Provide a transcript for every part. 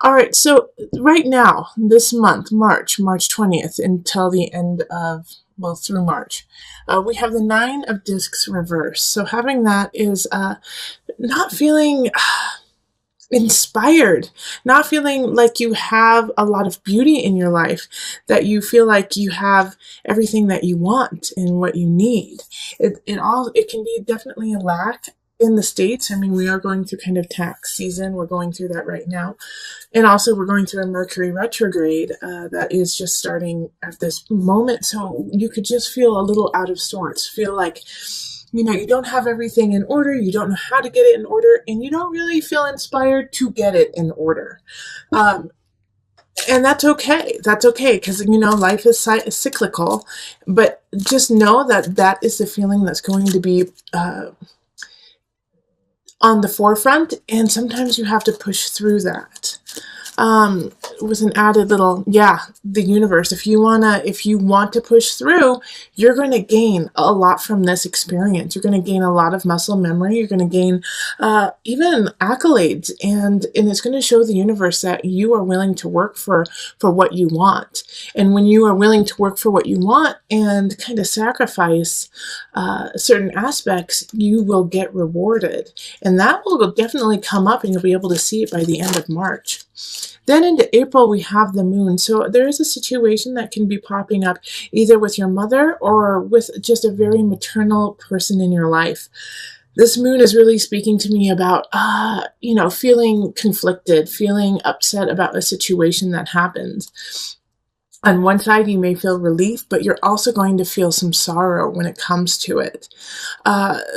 All right, so right now, this month, March 20th, until the end of, well, through March, we have the Nine of Discs reverse. So having that is not feeling inspired, not feeling like you have a lot of beauty in your life, that you feel like you have everything that you want and what you need. It can be definitely a lack in the States. I mean, we are going through kind of tax season. We're going through that right now. And also we're going through a Mercury retrograde that is just starting at this moment. So you could just feel a little out of sorts, feel like, you don't have everything in order, you don't know how to get it in order, and you don't really feel inspired to get it in order. Um, and that's okay. That's okay because, life is cyclical, but just know that that is the feeling that's going to be on the forefront, and sometimes you have to push through that. With an added little, the universe. If you want to push through, you're going to gain a lot from this experience. You're going to gain a lot of muscle memory. You're going to gain even accolades, and it's going to show the universe that you are willing to work for what you want. And when you are willing to work for what you want and kind of sacrifice certain aspects, you will get rewarded, and that will definitely come up, and you'll be able to see it by the end of March. Then into April, we have the moon. So there is a situation that can be popping up either with your mother or with just a very maternal person in your life. This moon is really speaking to me about, feeling conflicted, feeling upset about a situation that happens. On one side, you may feel relief, but you're also going to feel some sorrow when it comes to it.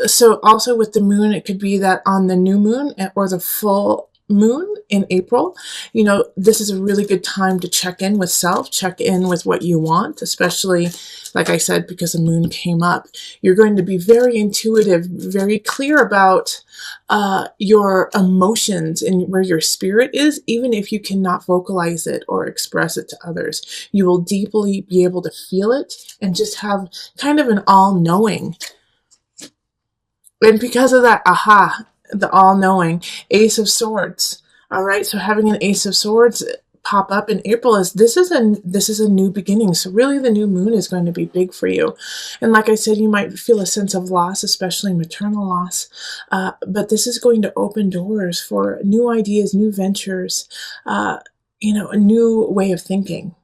So also with the moon, it could be that on the new moon or the full moon in April, this is a really good time to check in with self, check in with what you want, especially, like I said, because the moon came up. You're going to be very intuitive, very clear about your emotions and where your spirit is, even if you cannot vocalize it or express it to others. You will deeply be able to feel it and just have kind of an all-knowing. And because of that, the all-knowing, Ace of Swords. All right, so having an Ace of Swords pop up in April is this is a new beginning. So really, the new moon is going to be big for you. And like I said, you might feel a sense of loss, especially maternal loss. But this is going to open doors for new ideas, new ventures, a new way of thinking.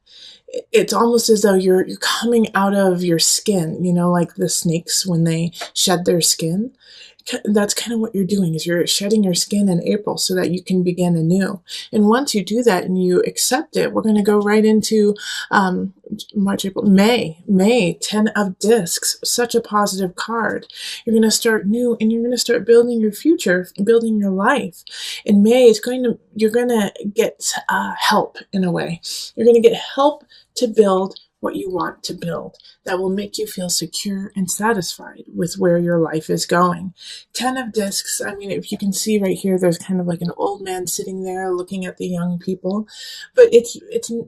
It's almost as though you're coming out of your skin, like the snakes when they shed their skin. That's kind of what you're doing, is you're shedding your skin in April so that you can begin anew. And once you do that and you accept it, we're going to go right into March, April, May, 10 of Discs, such a positive card. You're going to start new, and you're going to start building your future, building your life. In May, you're going to get help in a way. You're going to get help to build what you want to build that will make you feel secure and satisfied with where your life is going. 10 of Discs, I mean, if you can see right here, there's kind of like an old man sitting there looking at the young people, but it's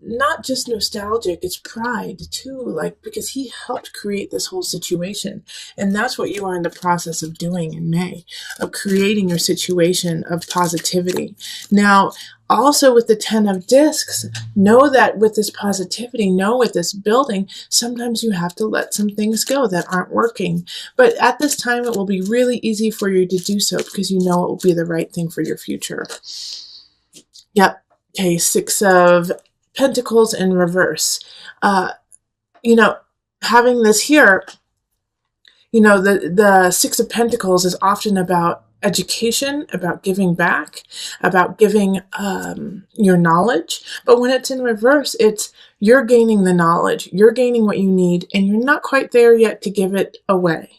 not just nostalgic, it's pride too, like, because he helped create this whole situation. And that's what you are in the process of doing in May, of creating your situation of positivity. Now, also with the 10 of Discs, know that with this positivity, with this building, sometimes you have to let some things go that aren't working. But at this time, it will be really easy for you to do so because you know it will be the right thing for your future. Yep. Okay, 6 of Pentacles in reverse. Having this here, the 6 of Pentacles is often about education, about giving back, about giving your knowledge. But when it's in reverse, it's you're gaining the knowledge, you're gaining what you need, and you're not quite there yet to give it away.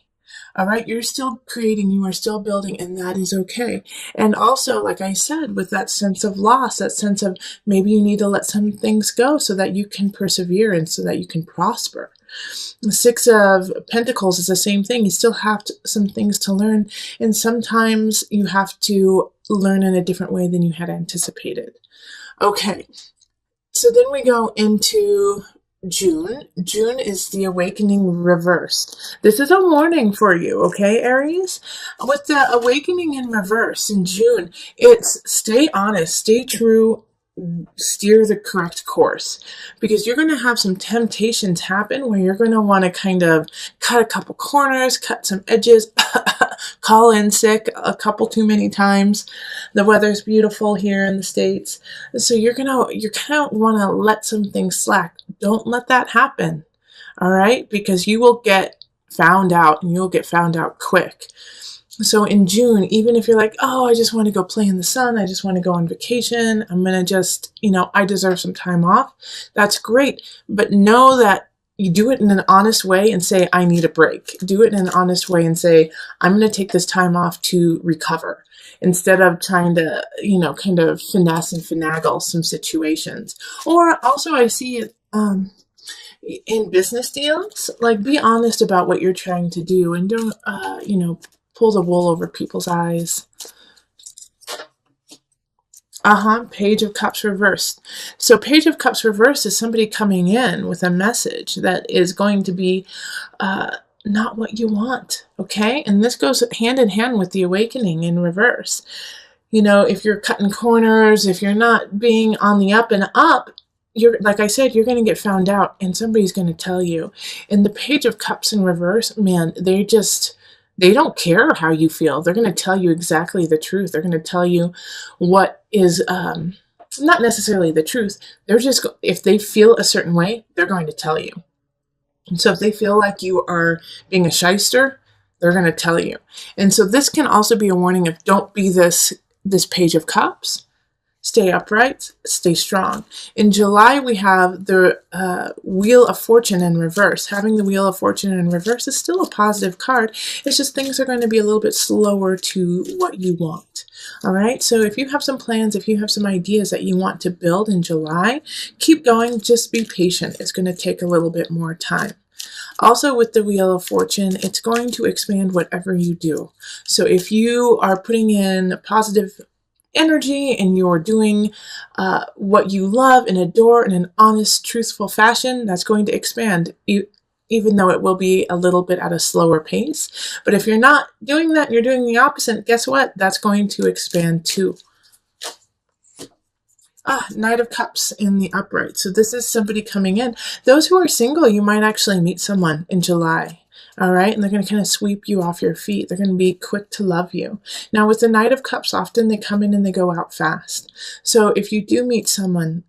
All right, you're still creating, you are still building, and that is okay. And also, like I said, with that sense of loss, that sense of maybe you need to let some things go so that you can persevere and so that you can prosper. The 6 of Pentacles is the same thing. You still have some things to learn, and sometimes you have to learn in a different way than you had anticipated. Okay, so then we go into June. June is the awakening reversed. This is a warning for you, okay, Aries? With the awakening in reverse in June, it's stay honest, stay true, steer the correct course, because you're going to have some temptations happen where you're going to want to kind of cut a couple corners, cut some edges, call in sick a couple too many times. The weather's beautiful here in the States. So you're kind of want to let some things slack. Don't let that happen. All right? Because you will get found out, and you'll get found out quick. So in June, even if you're like, oh, I just want to go play in the sun, I just want to go on vacation, I'm going to just, I deserve some time off. That's great. But know that you do it in an honest way and say, I need a break. Do it in an honest way and say, I'm going to take this time off to recover, instead of trying to, kind of finesse and finagle some situations. Or also I see it, in business deals, like, be honest about what you're trying to do, and don't, pull the wool over people's eyes. Page of Cups reversed. So Page of Cups reversed is somebody coming in with a message that is going to be not what you want, okay? And this goes hand in hand with the awakening in reverse. If you're cutting corners, if you're not being on the up and up, like I said, you're going to get found out, and somebody's going to tell you. And the Page of Cups in reverse, man, they don't care how you feel. They're going to tell you exactly the truth. They're going to tell you what is not necessarily the truth. They're just, if they feel a certain way, they're going to tell you. And so if they feel like you are being a shyster, they're going to tell you. And so this can also be a warning of, don't be this Page of Cups. Stay upright, stay strong. In July, we have the Wheel of Fortune in reverse. Having the Wheel of Fortune in reverse is still a positive card. It's just things are going to be a little bit slower to what you want. All right, so if you have some plans, if you have some ideas that you want to build in July, keep going. Just be patient. It's going to take a little bit more time. Also, with the Wheel of Fortune, it's going to expand whatever you do. So if you are putting in positive energy and you're doing what you love and adore in an honest, truthful fashion, that's going to expand, even though it will be a little bit at a slower pace. But if you're not doing that and you're doing the opposite, guess what? That's going to expand too. Knight of Cups in the upright. So this is somebody coming in. Those who are single, you might actually meet someone in July. All right, and they're going to kind of sweep you off your feet. They're going to be quick to love you. Now, with the Knight of Cups, often they come in and they go out fast. So if you do meet someone,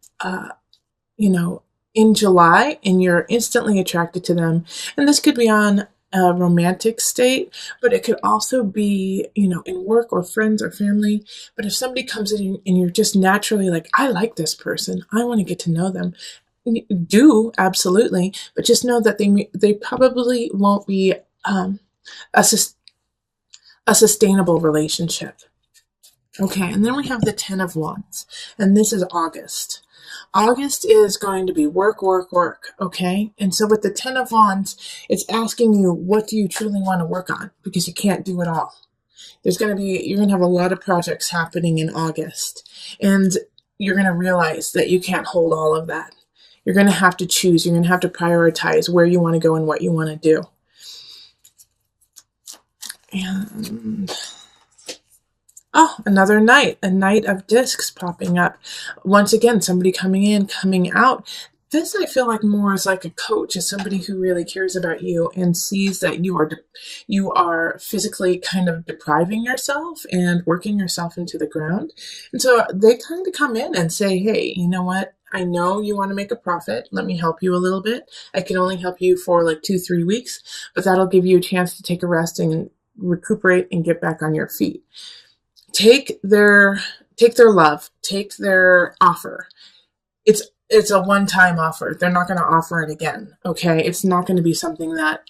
in July, and you're instantly attracted to them, and this could be on a romantic state, but it could also be, in work or friends or family. But if somebody comes in and you're just naturally like, I like this person, I want to get to know them. Do, absolutely, but just know that they probably won't be a sustainable relationship. Okay, and then we have the 10 of Wands, and this is August. August is going to be work, work, work, okay? And so with the 10 of Wands, it's asking you, what do you truly want to work on? Because you can't do it all. You're going to have a lot of projects happening in August, and you're going to realize that you can't hold all of that. You're going to have to choose. You're going to have to prioritize where you want to go and what you want to do. And another knight, a Knight of Discs popping up. Once again, somebody coming in, coming out. This I feel like more is like a coach, is somebody who really cares about you and sees that you are physically kind of depriving yourself and working yourself into the ground. And so they kind of come in and say, hey, you know what? I know you want to make a profit. Let me help you a little bit. I can only help you for like 2-3 weeks, but that'll give you a chance to take a rest and recuperate and get back on your feet. Take their love, take their offer. It's a one-time offer. They're not going to offer it again, okay? It's not going to be something that,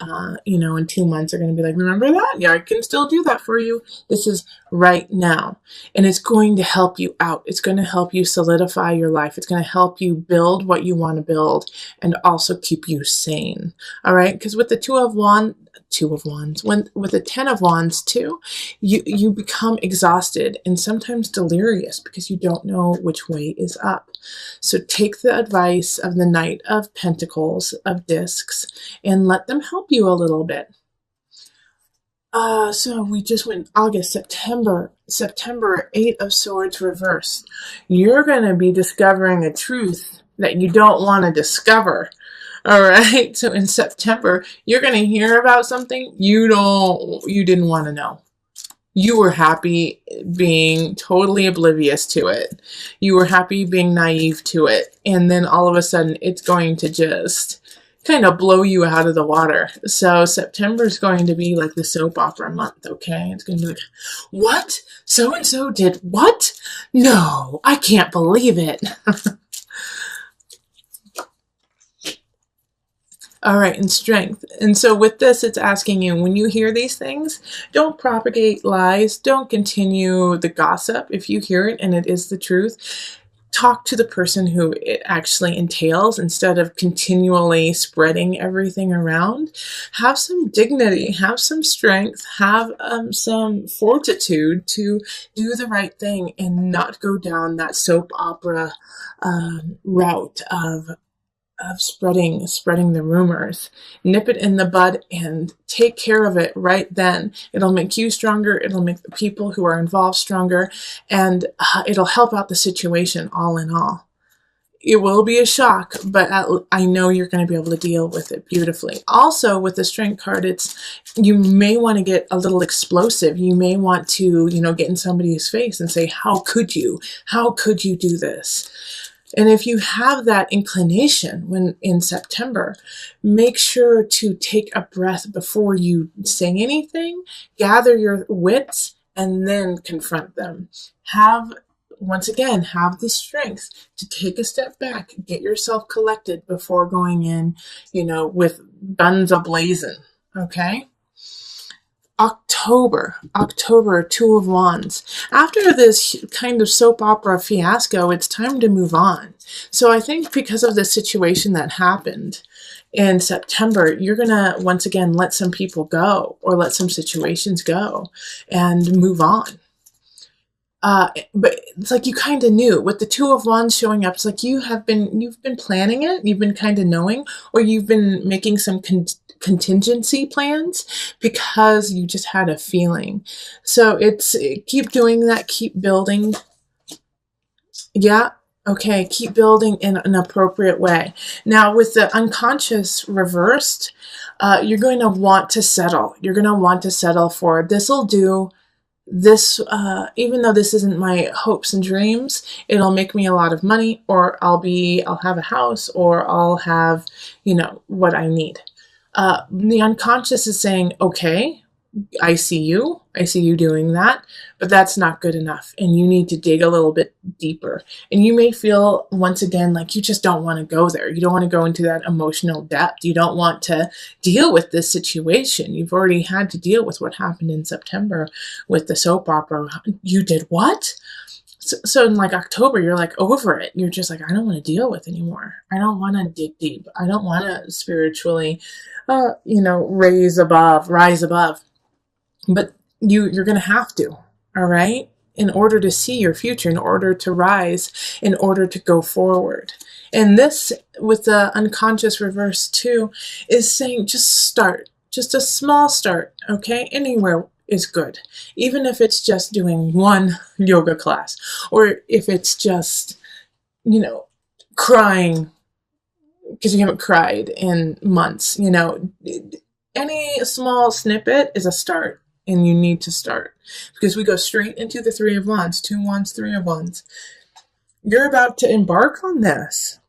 in 2 months are going to be like, remember that? Yeah, I can still do that for you. This is right now. And it's going to help you out. It's going to help you solidify your life. It's going to help you build what you want to build and also keep you sane, all right? Because with the Two of Wands, with the 10 of Wands too, you become exhausted and sometimes delirious because you don't know which way is up. So take the advice of the Knight of Pentacles, of Discs, and let them help you a little bit. So we just went August, September, Eight of Swords reversed. You're going to be discovering a truth that you don't want to discover. All right. So in September, you're going to hear about something you didn't want to know. You were happy being totally oblivious to it. You were happy being naive to it. And then all of a sudden, it's going to just kind of blow you out of the water. So September is going to be like the soap opera month, okay? It's going to be like, what? So-and-so did what? No, I can't believe it. All right, and strength. And so with this, it's asking you, when you hear these things, don't propagate lies. Don't continue the gossip. If you hear it and it is the truth, talk to the person who it actually entails instead of continually spreading everything around. Have some dignity, have some strength, have some fortitude to do the right thing and not go down that soap opera route of spreading the rumors. Nip it in the bud and take care of it right then. It'll make you stronger. It'll make the people who are involved stronger, and it'll help out the situation all in all. It will be a shock, but I know you're going to be able to deal with it beautifully. Also, with the strength card, you may want to get a little explosive. You may want to, get in somebody's face and say, "How could you? How could you do this?" And if you have that inclination when in September, make sure to take a breath before you say anything, gather your wits, and then confront them. Once again, have the strength to take a step back, get yourself collected before going in, with guns a-blazing, okay? October, Two of Wands. After this kind of soap opera fiasco, it's time to move on. So I think because of the situation that happened in September, you're going to, once again, let some people go or let some situations go and move on. But it's like you kind of knew with the Two of Wands showing up. It's like you've been planning it. You've been kind of knowing, or you've been making some contingency plans because you just had a feeling. So keep doing that. Keep building. Yeah. Okay. Keep building in an appropriate way. Now with the unconscious reversed, you're going to want to settle. You're going to want to settle for this'll do. This, even though this isn't my hopes and dreams, it'll make me a lot of money, or I'll have a house, or I'll have, what I need. The unconscious is saying, okay, I see you doing that, but that's not good enough. And you need to dig a little bit deeper. And you may feel once again, like you just don't want to go there. You don't want to go into that emotional depth. You don't want to deal with this situation. You've already had to deal with what happened in September with the soap opera. You did what? So in like October, you're like over it. You're just like, I don't want to deal with anymore. I don't want to dig deep. I don't want to spiritually, rise above. But you're going to have to, all right? In order to see your future, in order to rise, in order to go forward. And this, with the unconscious reverse too, is saying just start. Just a small start, okay? Anywhere is good. Even if it's just doing one yoga class, or if it's just, crying because you haven't cried in months, any small snippet is a start. And you need to start, because we go straight into the Three of Wands, Two Wands, Three of Wands. You're about to embark on this.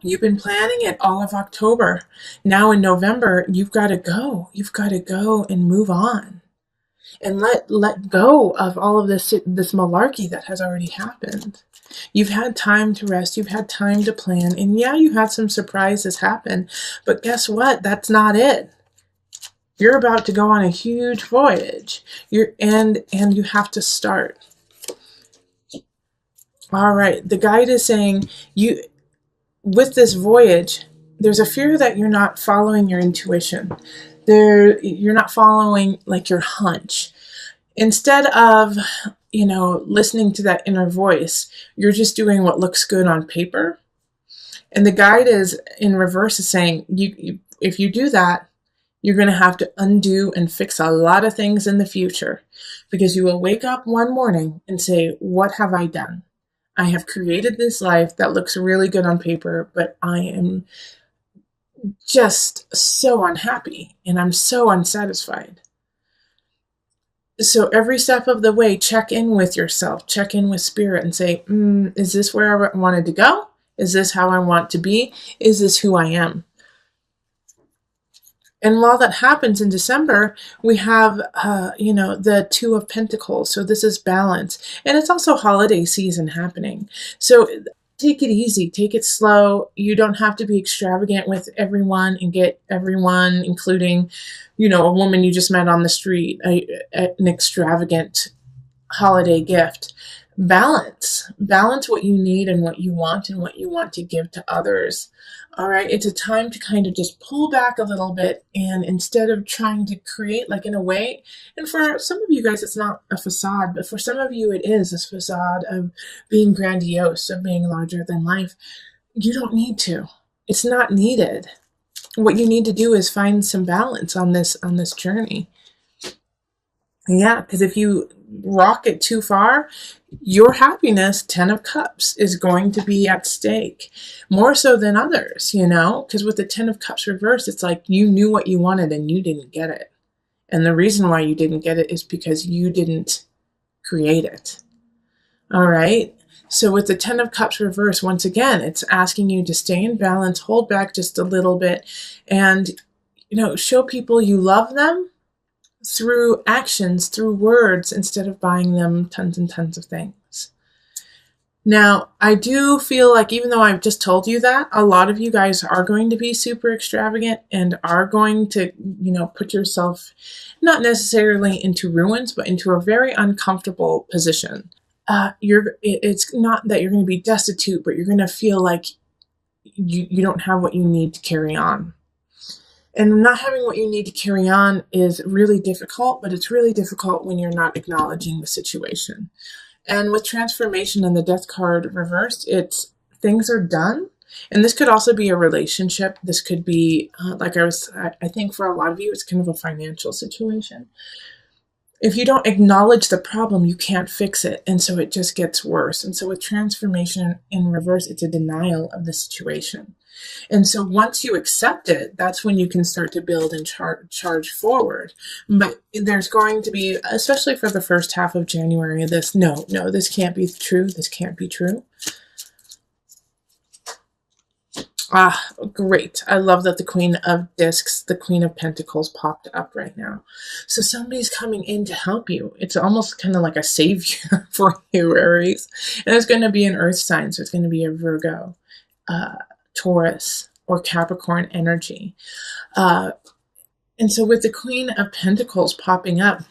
You've been planning it all of October. Now in November, you've got to go. You've got to go and move on, and let go of all of this malarkey that has already happened. You've had time to rest. You've had time to plan, and yeah, you had some surprises happen. But guess what? That's not it. You're about to go on a huge voyage. And you have to start. All right. The guide is saying with this voyage, there's a fear that you're not following your intuition. You're not following like your hunch. Instead of, listening to that inner voice, you're just doing what looks good on paper. And the guide is in reverse is saying, if you do that, You're going to have to undo and fix a lot of things in the future, because you will wake up one morning and say, what have I done? I have created this life that looks really good on paper, but I am just so unhappy and I'm so unsatisfied. So every step of the way, check in with yourself, check in with spirit and say, is this where I wanted to go? Is this how I want to be? Is this who I am? And while that happens in December, we have, the Two of Pentacles. So this is balance. And it's also holiday season happening. So take it easy, take it slow. You don't have to be extravagant with everyone and get everyone, including, a woman you just met on the street, an extravagant holiday gift. Balance what you need and what you want to give to others. All right. It's a time to kind of just pull back a little bit, and instead of trying to create, like, in a way, and for some of you guys, it's not a facade, but for some of you, it is a facade of being grandiose, of being larger than life. You don't need to. It's not needed. What you need to do is find some balance on this journey. Yeah, because if you rock it too far, your happiness, 10 of Cups, is going to be at stake more so than others, because with the 10 of Cups reversed, it's like you knew what you wanted and you didn't get it. And the reason why you didn't get it is because you didn't create it. All right. So with the 10 of Cups reversed, once again, it's asking you to stay in balance, hold back just a little bit, and, show people you love them through actions, through words, instead of buying them tons and tons of things. Now, I do feel like, even though I've just told you that, a lot of you guys are going to be super extravagant and are going to, put yourself not necessarily into ruins, but into a very uncomfortable position. It's not that you're going to be destitute, but you're going to feel like you don't have what you need to carry on. And not having what you need to carry on is really difficult, but it's really difficult when you're not acknowledging the situation. And with transformation and the Death card reversed, it's things are done. And this could also be a relationship. This could be, I think for a lot of you, it's kind of a financial situation. If you don't acknowledge the problem, you can't fix it. And so it just gets worse. And so with transformation in reverse, it's a denial of the situation. And so once you accept it, that's when you can start to build and charge forward. But there's going to be, especially for the first half of January, this can't be true. This can't be true. Ah, great. I love that the Queen of Discs, the Queen of Pentacles popped up right now. So somebody's coming in to help you. It's almost kind of like a savior for you, Aries. And it's going to be an earth sign. So it's going to be a Virgo, Taurus, or Capricorn energy. And so with the Queen of Pentacles popping up,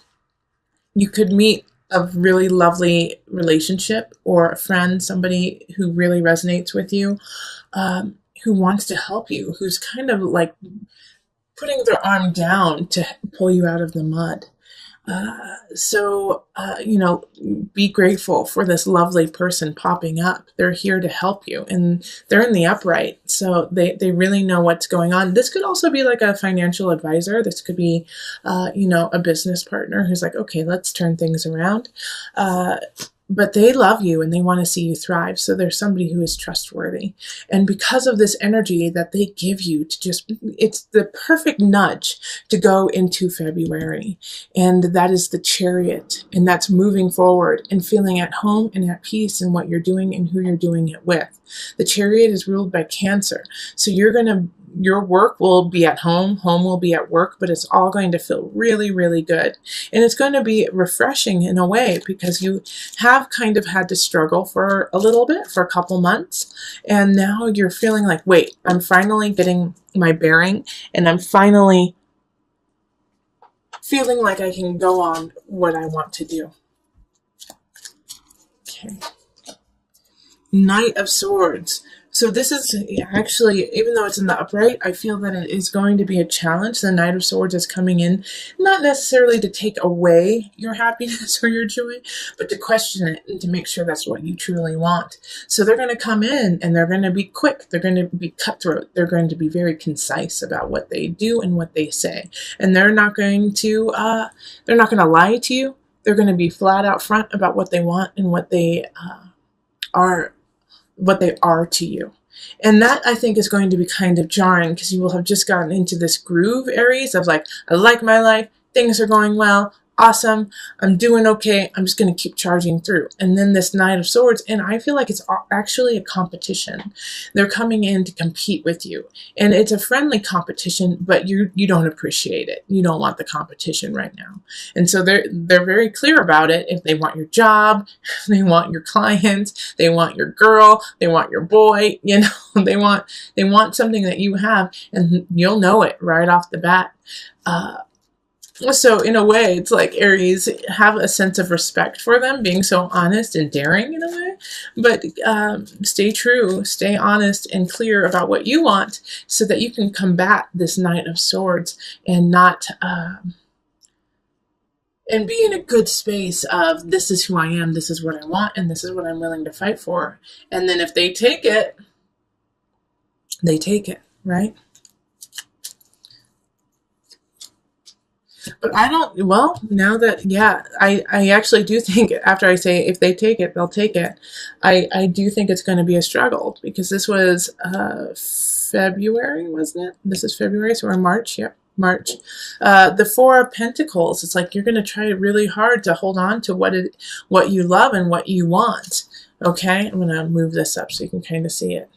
you could meet a really lovely relationship or a friend, somebody who really resonates with you, who wants to help you, who's kind of like putting their arm down to pull you out of the mud. Be grateful for this lovely person popping up. They're here to help you, and they're in the upright. So they really know what's going on. This could also be like a financial advisor. This could be, a business partner who's like, okay, let's turn things around. But they love you and they want to see you thrive. So there's somebody who is trustworthy. And because of this energy that they give you it's the perfect nudge to go into February. And that is the Chariot. And that's moving forward and feeling at home and at peace in what you're doing and who you're doing it with. The Chariot is ruled by Cancer. So your work will be at home will be at work, but it's all going to feel really, really good. And it's going to be refreshing in a way, because you have kind of had to struggle for a little bit, for a couple months. And now you're feeling like, wait, I'm finally getting my bearing, and I'm finally feeling like I can go on what I want to do. Okay. Knight of Swords. So this is actually, even though it's in the upright, I feel that it is going to be a challenge. The Knight of Swords is coming in, not necessarily to take away your happiness or your joy, but to question it and to make sure that's what you truly want. So they're going to come in and they're going to be quick. They're going to be cutthroat. They're going to be very concise about what they do and what they say. And they're not going to lie to you. They're going to be flat out front about what they want and are what they are to you. And that, I think, is going to be kind of jarring because you will have just gotten into this groove, Aries, of like, I like my life, things are going well, awesome, I'm doing okay, I'm just going to keep charging through. And then this Knight of Swords, and I feel like it's actually a competition. They're coming in to compete with you. And it's a friendly competition, but you don't appreciate it. You don't want the competition right now. And so they're very clear about it. If they want your job, they want your clients, they want your girl, they want your boy, they want something that you have, and you'll know it right off the bat. So in a way, it's like Aries, have a sense of respect for them, being so honest and daring in a way, but stay true, stay honest and clear about what you want so that you can combat this Knight of Swords and not, and be in a good space of, this is who I am, this is what I want, and this is what I'm willing to fight for. And then if they take it, they take it, right? But I don't, well, now that, yeah, I actually do think, after I say if they take it, they'll take it, I do think it's going to be a struggle, because this was February, wasn't it? This is February, so we're in March, yep. March. The Four of Pentacles, it's like you're going to try really hard to hold on to what you love and what you want. Okay, I'm going to move this up so you can kind of see it.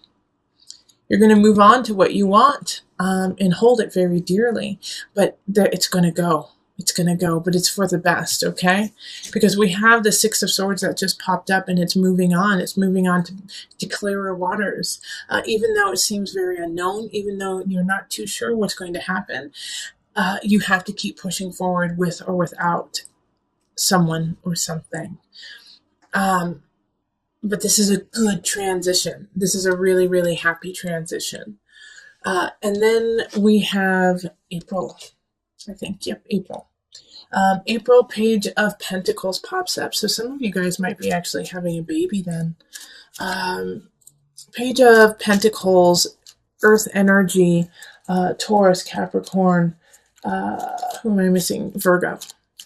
You're going to move on to what you want and hold it very dearly, but it's going to go. It's going to go, but it's for the best, okay? Because we have the Six of Swords that just popped up, and it's moving on. It's moving on to clearer waters. Even though it seems very unknown, even though you're not too sure what's going to happen, you have to keep pushing forward with or without someone or something. But this is a good transition. This is a really, really happy transition. And then we have April, I think. Yep, April. April, Page of Pentacles pops up. So some of you guys might be actually having a baby then. Page of Pentacles, Earth energy, Taurus, Capricorn, who am I missing? Virgo.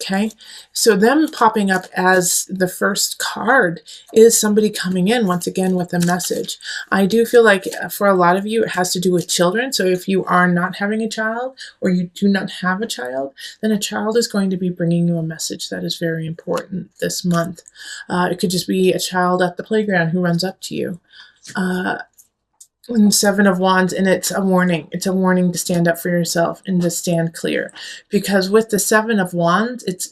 Okay, so them popping up as the first card is somebody coming in once again with a message. I do feel like for a lot of you, it has to do with children. So if you are not having a child, or you do not have a child, then a child is going to be bringing you a message that is very important this month. It could just be a child at the playground who runs up to you. And Seven of Wands, and it's a warning. It's a warning to stand up for yourself and to stand clear. Because with the Seven of Wands, it's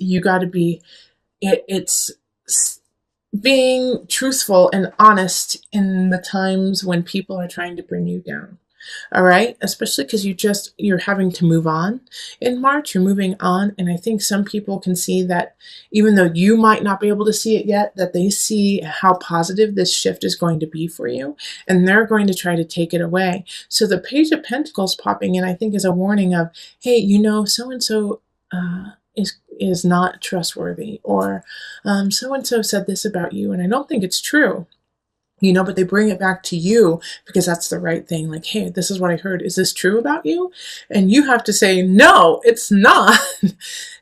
being truthful and honest in the times when people are trying to bring you down. All right, especially because you're having to move on in March. You're moving on, and I think some people can see that, even though you might not be able to see it yet, that they see how positive this shift is going to be for you, and they're going to try to take it away. So the Page of Pentacles popping in, I think, is a warning of, hey, so and so is not trustworthy, or so and so said this about you, and I don't think it's true. But they bring it back to you because that's the right thing. Like, hey, this is what I heard. Is this true about you? And you have to say, no, it's not.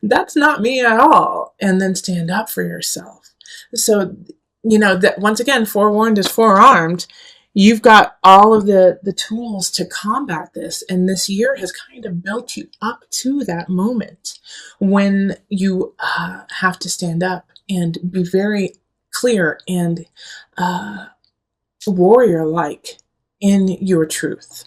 That's not me at all. And then stand up for yourself. So, that once again, forewarned is forearmed. You've got all of the tools to combat this. And this year has kind of built you up to that moment when you have to stand up and be very clear and warrior-like in your truth.